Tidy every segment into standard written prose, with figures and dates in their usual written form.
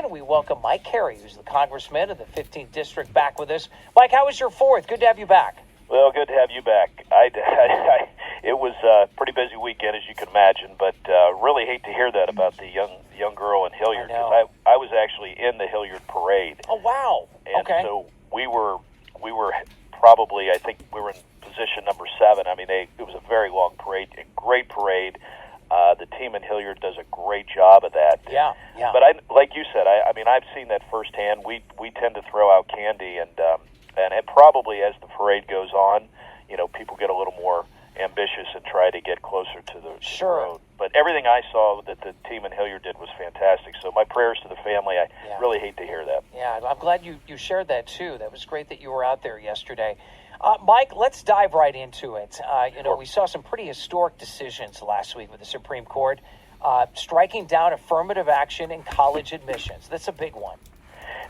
WTVN. We welcome Mike Carey, who's the congressman of the 15th District, back with us. Mike, how was your 4th? Good to have you back. Well, good to have you back. It was a pretty busy weekend, as you can imagine, but really hate to hear that about the young girl in Hilliard, because I was actually in the Hilliard parade. Oh, wow. And okay. so we were probably, I think we were in position number 7. I mean, it was a very long parade, a great parade. The team in Hilliard does a great job of that. Yeah. But like you said, I mean, I've seen that firsthand. We tend to throw out candy, and probably as the parade goes on, people get a little more ambitious and try to get closer to the road. But everything I saw that the team in Hilliard did was fantastic. So my prayers to the family. I really hate to hear that. Yeah, I'm glad you shared that too. That was great that you were out there yesterday. Mike, let's dive right into it. Sure. We saw some pretty historic decisions last week with the Supreme Court, striking down affirmative action in college admissions. That's a big one.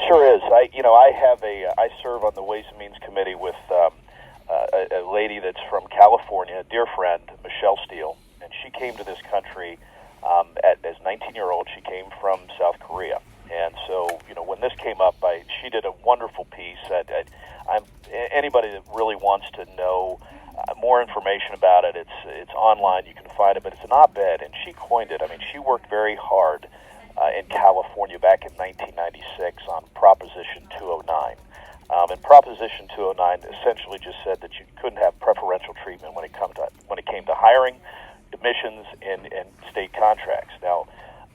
Sure is. I serve on the Ways and Means Committee with a lady that's from California, a dear friend, Michelle Steele, and she came to this country as a 19-year-old. She came from South Korea, and so when this came up, she did a wonderful piece. Anybody that really wants to know more information about it, it's online. You can find it, but it's an op-ed, and she coined it. I mean, she worked very hard in California back in 1996 on Proposition 209. And Proposition 209 essentially just said that you couldn't have preferential treatment when it came to hiring, admissions, and state contracts. Now,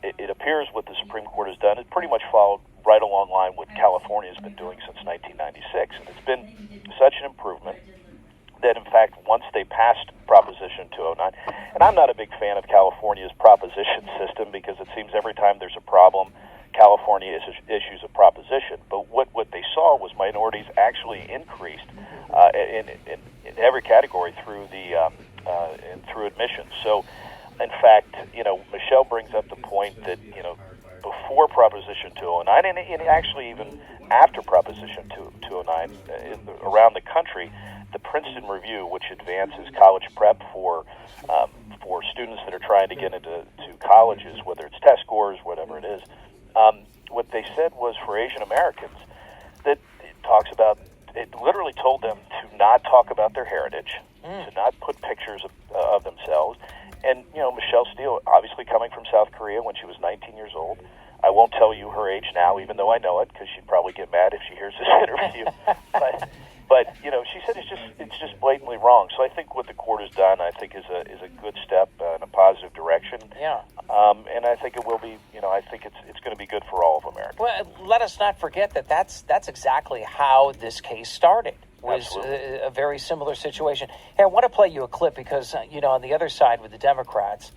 it appears what the Supreme Court has done is pretty much followed right along line what California has been doing since 1996. And it's been such an improvement that, in fact, once they passed Proposition 209, and I'm not a big fan of California's proposition system because it seems every time there's a problem, California issues a proposition. But what they saw was minorities actually increased in every category through through admissions. So, in fact, Michelle brings up the point that before Proposition 209, and actually even after Proposition 209, around the country, the Princeton Review, which advances college prep for students that are trying to get into colleges, whether it's test scores, whatever it is, what they said was for Asian Americans, that it literally told them to not talk about their heritage, to not put pictures of themselves. And, Michelle Steele, obviously coming from South Korea when she was 19 years old. I won't tell you her age now, even though I know it, because she'd probably get mad if she hears this interview. But she said it's just blatantly wrong. So I think what the court has done, I think, is a good step in a positive direction. Yeah. And I think it will be. I think it's going to be good for all of America. Well, let us not forget that that's exactly how this case started. Was a very similar situation. Hey, I want to play you a clip because on the other side with the Democrats,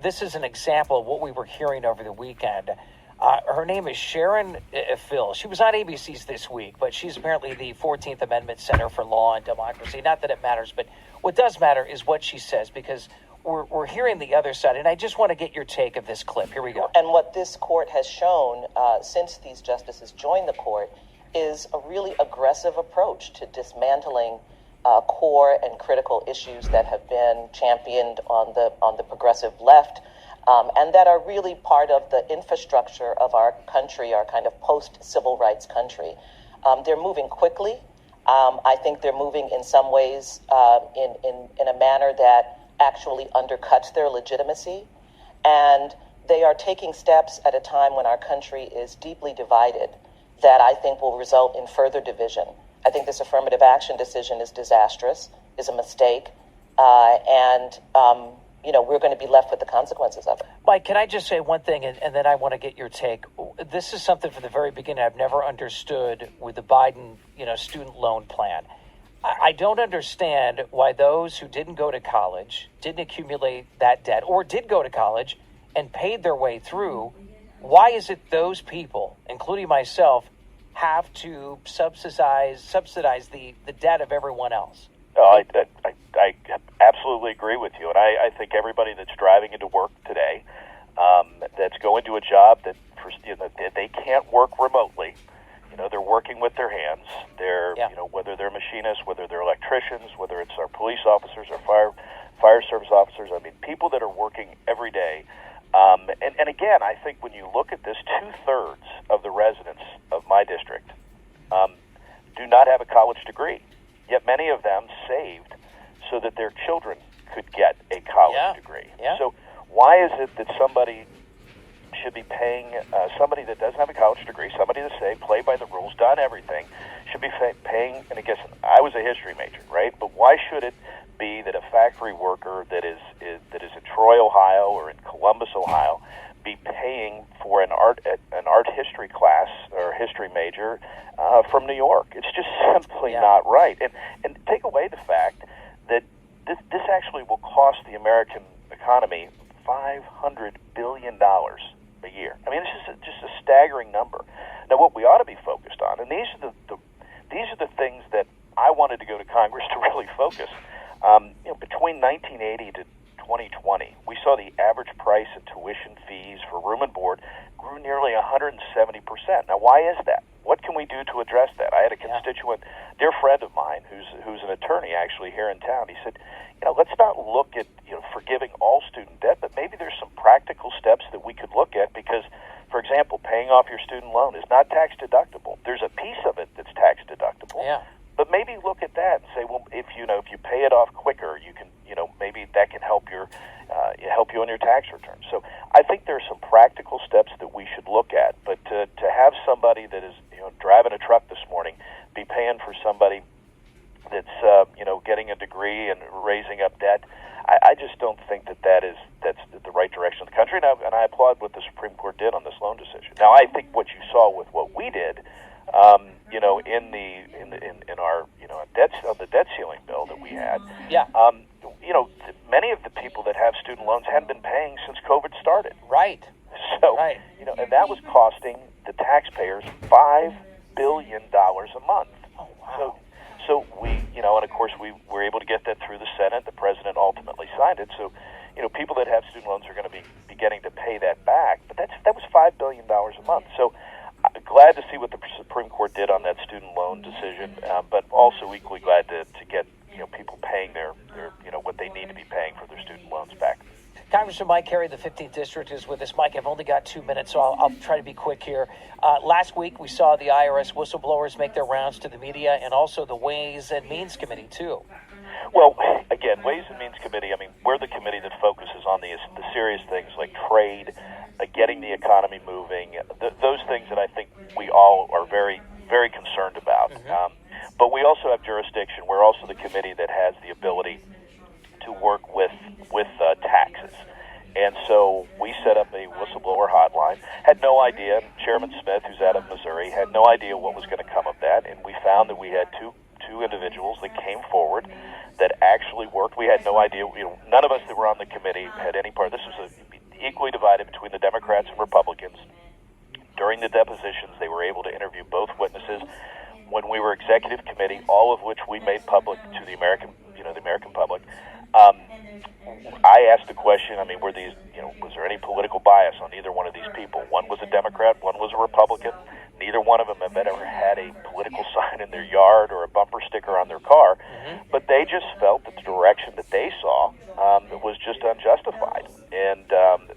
this is an example of what we were hearing over the weekend. Her name is Sharon Phil. She was on ABC's This Week, but she's apparently the 14th Amendment Center for Law and Democracy. Not that it matters, but what does matter is what she says, because we're hearing the other side, and I just want to get your take of this clip. Here we go. And what this court has shown since these justices joined the court is a really aggressive approach to dismantling core and critical issues that have been championed on the progressive left, and that are really part of the infrastructure of our country, our kind of post-civil rights country. They're moving quickly. I think they're moving in some ways in a manner that actually undercuts their legitimacy, and they are taking steps at a time when our country is deeply divided that I think will result in further division. I think this affirmative action decision is disastrous, is a mistake, and we're going to be left with the consequences of it. Mike, can I just say one thing, and then I want to get your take. This is something from the very beginning I've never understood with the Biden, student loan plan. I don't understand why those who didn't go to college, didn't accumulate that debt, or did go to college and paid their way through, why is it those people, including myself, have to subsidize the debt of everyone else? I absolutely agree with you, and I think everybody that's driving into work today, that's going to a job that they can't work remotely. They're working with their hands. They're whether they're machinists, whether they're electricians, whether it's our police officers or fire service officers. I mean, people that are working every day. And again, I think when you look at this, 2/3 residents of my district do not have a college degree, yet many of them saved so that their children could get a college degree. Yeah. So why is it that somebody should be paying somebody that doesn't have a college degree, somebody that say played by the rules, done everything, should be paying? And I guess I was a history major, right? But why should it be that a factory worker that is in Troy, Ohio, or in Columbus, Ohio, be paying for an art history class or history major from New York? It's just simply not right. And take away the fact that this actually will cost the American economy $500 billion a year. I mean, this is just a staggering number. Now, what we ought to be focused on, and these are the things that I wanted to go to Congress to really focus. Between 1980 to 2020, we saw the average price of tuition fees for room and board grew nearly 170%. Now, why is that? What can we do to address that? I had a constituent, dear friend of mine, who's an attorney actually here in town. He said, let's not look at forgiving all student debt, but maybe there's some practical steps that we could look at because, for example, paying off your student loan is not tax deductible. There's a piece of it that's tax deductible. Yeah. But maybe look at that and say, well, if you pay it off quicker, you can, maybe that can help you on your tax return. So I think there are some practical steps that we should look at. But to have somebody that is, driving a truck this morning be paying for somebody that's, getting a degree and raising up debt, I just don't think that's the right direction of the country. And I applaud what the Supreme Court did on this loan decision. Now, I think what you saw with what we did, in our on the debt ceiling bill that we had, many of the people that have student loans hadn't been paying since COVID started. Right. So, and that was costing the taxpayers $5 billion a month. Oh, wow. So we, and of course we were able to get that through the Senate. The president ultimately signed it. So, people that have student loans are going to be beginning to pay that back. But that was $5 billion a month. So glad to see what the Supreme Court did on that student loan decision, but also equally glad to get people paying their what they need to be paying for their student loans back. Congressman Mike Carey, the 15th District, is with us. Mike, I've only got 2 minutes, so I'll try to be quick here. Last week, we saw the IRS whistleblowers make their rounds to the media and also the Ways and Means Committee, too. Well, again, Ways and Means Committee, we're the committee that focuses on the serious things like trade, getting the economy moving, those things that I think we all are very, very concerned about. Mm-hmm. But we also have jurisdiction. We're also the committee that has the ability to work with taxes. And so we set up a whistleblower hotline. Had no idea, Chairman Smith, who's out of Missouri, had no idea what was going to come of that. And we found that we had two individuals that came forward that actually worked. We had no idea. None of us that were on the committee had any part. This was equally divided between the Democrats and Republicans. During the depositions, they were able to interview both witnesses. When we were executive committee, all of which we made public to the American public, I asked the question. Were these, was there any political bias on either one of these people? One was a Democrat, one was a Republican. Neither one of them have ever had a political sign in their yard or a bumper sticker on their car, but they just felt that the direction that they saw was just unjustified, and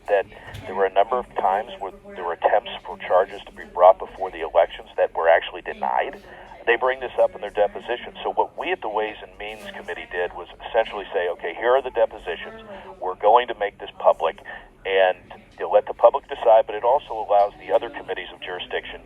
that there were a number of times where there were attempts for charges to be brought before the elections that were actually denied. They bring this up in their deposition. So what we at the Ways and Means Committee did was essentially say, okay, here are the depositions. We're going to make this public, and let the public decide, but it also allows the other committees of jurisdiction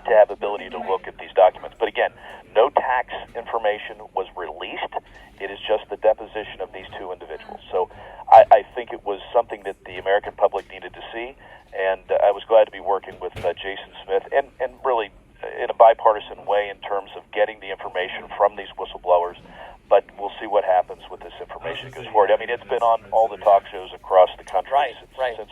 to have ability to look at these documents. But again, no tax information was released. It is just the deposition of these two individuals. So I think it was something that the American public needed to see, and I was glad to be working with Jason Smith and really in a bipartisan way in terms of getting the information from these whistleblowers. But we'll see what happens with this information that goes forward. It's been on all the talk shows across the country since